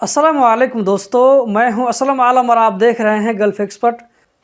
अस्सलामुअलैकुम दोस्तों, मैं हूं असलम आलम और आप देख रहे हैं गल्फ एक्सपर्ट।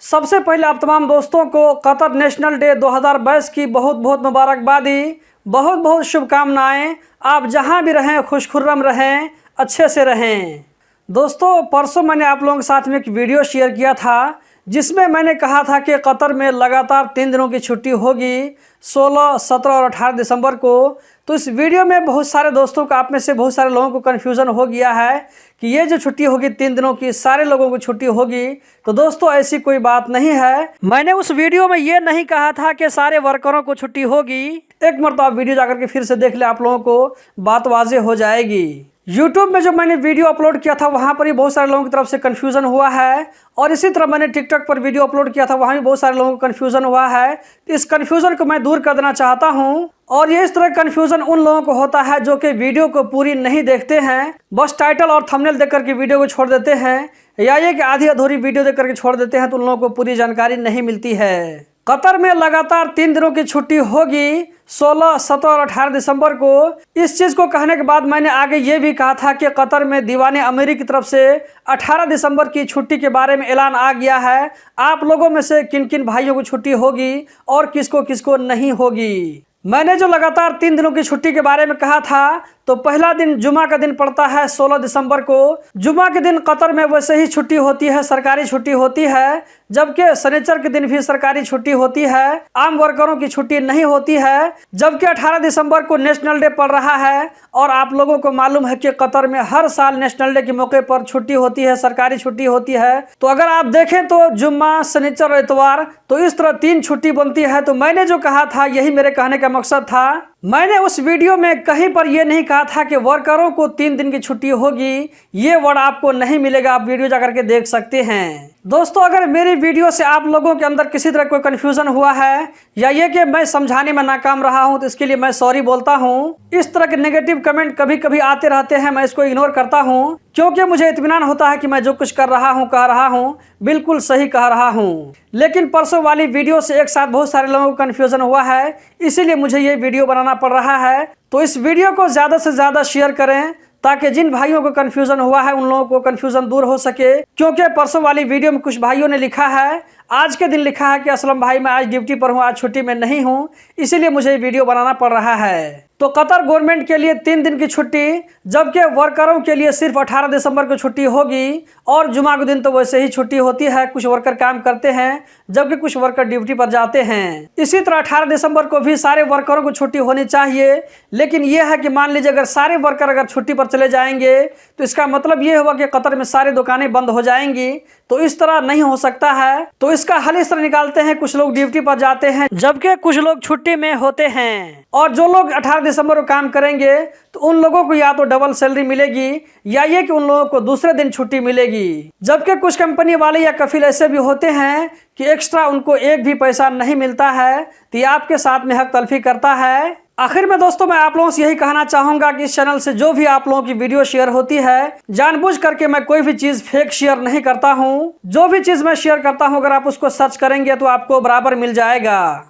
सबसे पहले आप तमाम दोस्तों को कतर नेशनल डे 2022 की बहुत बहुत मुबारकबादी, बहुत बहुत शुभकामनाएं। आप जहां भी रहें खुशखुर्रम रहें, अच्छे से रहें। दोस्तों, परसों मैंने आप लोगों के साथ में एक वीडियो शेयर किया था जिसमें मैंने कहा था कि कतर में लगातार 3 दिनों की छुट्टी होगी 16, 17 और 18 दिसंबर को। तो इस वीडियो में बहुत सारे दोस्तों को, आप में से बहुत सारे लोगों को कन्फ्यूज़न हो गया है कि ये जो छुट्टी होगी 3 दिनों की सारे लोगों को छुट्टी होगी। तो दोस्तों, ऐसी कोई बात नहीं है। मैंने उस वीडियो में ये नहीं कहा था कि सारे वर्करों को छुट्टी होगी। एक मरतबा आप वीडियो जाकर के फिर से देख ले, आप लोगों को बात वाज़ेह हो जाएगी। यूट्यूब में जो मैंने वीडियो अपलोड किया था वहाँ पर ही बहुत सारे लोगों की तरफ से कन्फ्यूज़न हुआ है, और इसी तरह मैंने टिकटॉक पर वीडियो अपलोड किया था, वहाँ भी बहुत सारे लोगों को कन्फ्यूज़न हुआ है। इस कन्फ्यूज़न को मैं दूर कर देना चाहता हूँ। और ये इस तरह कन्फ्यूज़न उन लोगों को होता है जो कि वीडियो को पूरी नहीं देखते हैं, बस टाइटल और थंबनेल देख करके वीडियो को छोड़ देते हैं, या ये कि आधी अधूरी वीडियो देख करके छोड़ देते हैं, तो उन लोगों को पूरी जानकारी नहीं मिलती है। कतर में लगातार 3 दिनों की छुट्टी होगी 16, 17 और 18 दिसंबर को। इस चीज़ को कहने के बाद मैंने आगे ये भी कहा था कि कतर में दीवाने अमीरी की तरफ से 18 दिसंबर की छुट्टी के बारे में ऐलान आ गया है। आप लोगों में से किन किन भाइयों को छुट्टी होगी और किसको किसको नहीं होगी। मैंने जो लगातार 3 दिनों की छुट्टी के बारे में कहा था, तो पहला दिन जुमा का दिन पड़ता है 16 दिसंबर को। जुमा के दिन कतर में वैसे ही छुट्टी होती है, सरकारी छुट्टी होती है, जबकि शनिचर के दिन भी सरकारी छुट्टी होती है, आम वर्करों की छुट्टी नहीं होती है। जबकि 18 दिसंबर को नेशनल डे पड़ रहा है, और आप लोगों को मालूम है कि कतर में हर साल नेशनल डे के मौके पर छुट्टी होती है, सरकारी छुट्टी होती है। तो अगर आप देखें तो जुम्मा, शनिचर और इतवार, तो इस तरह 3 छुट्टी बनती है। तो मैंने जो कहा था, यही मेरे कहने का मकसद था। मैंने उस वीडियो में कहीं पर यह नहीं कहा था कि वर्करों को 3 दिन की छुट्टी होगी। ये वर्ड आपको नहीं मिलेगा, आप वीडियो जाकर के देख सकते हैं। दोस्तों, अगर मेरी वीडियो से आप लोगों के अंदर किसी तरह कोई कन्फ्यूजन हुआ है, या ये कि मैं समझाने में नाकाम रहा हूं, तो इसके लिए मैं सॉरी बोलता हूं। इस तरह के नेगेटिव कमेंट कभी कभी आते रहते हैं, मैं इसको इग्नोर करता हूं, क्योंकि मुझे इत्मीनान होता है कि मैं जो कुछ कर रहा हूं, कह रहा हूं, बिल्कुल सही कह रहा हूं। लेकिन परसों वाली वीडियो से एक साथ बहुत सारे लोगों को कन्फ्यूजन हुआ है, इसीलिए मुझे ये वीडियो बनाना पड़ रहा है। तो इस वीडियो को ज़्यादा से ज़्यादा शेयर करें, ताकि जिन भाइयों को कन्फ्यूजन हुआ है उन लोगों को कन्फ्यूजन दूर हो सके। क्योंकि परसों वाली वीडियो में कुछ भाइयों ने लिखा है, आज के दिन लिखा है कि असलम भाई मैं आज ड्यूटी पर हूँ, आज छुट्टी में नहीं हूँ, इसीलिए मुझे ये वीडियो बनाना पड़ रहा है। तो कतर गवर्नमेंट के लिए 3 दिन की छुट्टी, जबकि वर्करों के लिए सिर्फ 18 दिसंबर को छुट्टी होगी, और जुमा के दिन तो वैसे ही छुट्टी होती है। कुछ वर्कर काम करते हैं, जबकि कुछ वर्कर ड्यूटी पर जाते हैं। इसी तरह 18 दिसंबर को भी सारे वर्करों को छुट्टी होनी चाहिए। लेकिन यह है कि मान लीजिए अगर सारे वर्कर अगर छुट्टी पर चले जाएंगे, तो इसका मतलब ये होगा कि कतर में सारी दुकानें बंद हो जाएंगी। तो इस तरह नहीं हो सकता है। तो इसका हल इस तरह निकालते हैं, कुछ लोग ड्यूटी पर जाते हैं, जबकि कुछ लोग छुट्टी में होते हैं। और जो लोग 18 दिसंबर को काम करेंगे, तो उन लोगों को या तो डबल सैलरी मिलेगी, या ये कि उन लोगों को दूसरे दिन छुट्टी मिलेगी। जबकि कुछ कंपनी वाले या कफिल ऐसे भी होते हैं कि एक्स्ट्रा उनको एक भी पैसा नहीं मिलता है, तो ये आपके साथ में हक तलफी करता है। आखिर में दोस्तों, मैं आप लोगों से यही कहना चाहूंगा कि इस चैनल से जो भी आप लोगों की वीडियो शेयर होती है, जानबूझ करके मैं कोई भी चीज़ फेक शेयर नहीं करता हूं। जो भी चीज़ मैं शेयर करता हूं, अगर आप उसको सर्च करेंगे तो आपको बराबर मिल जाएगा।